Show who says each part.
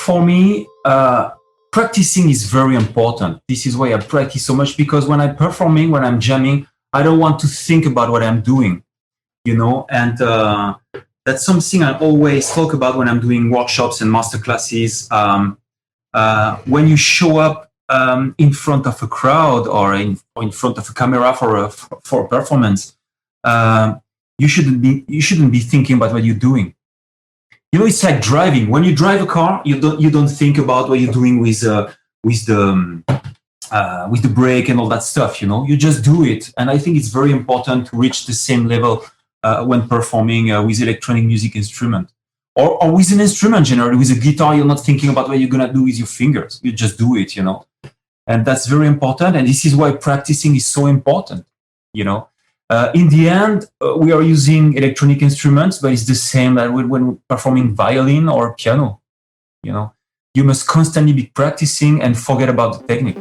Speaker 1: For me, practicing is very important. This is why I practice so much, because when I'm performing, when I'm jamming, I don't want to think about what I'm doing, and that's something I always talk about when I'm doing workshops and master classes. When you show up in front of a crowd or in front of a camera for a performance, you shouldn't be thinking about what you're doing. It's like driving. When you drive a car, you don't think about what you're doing with the brake and all that stuff. You just do it. And I think it's very important to reach the same level when performing with electronic music instrument, or with an instrument generally. With a guitar, you're not thinking about what you're gonna do with your fingers. You just do it. And that's very important. And this is why practicing is so important. In the end, we are using electronic instruments, but it's the same that when performing violin or piano. You must constantly be practicing and forget about the technique.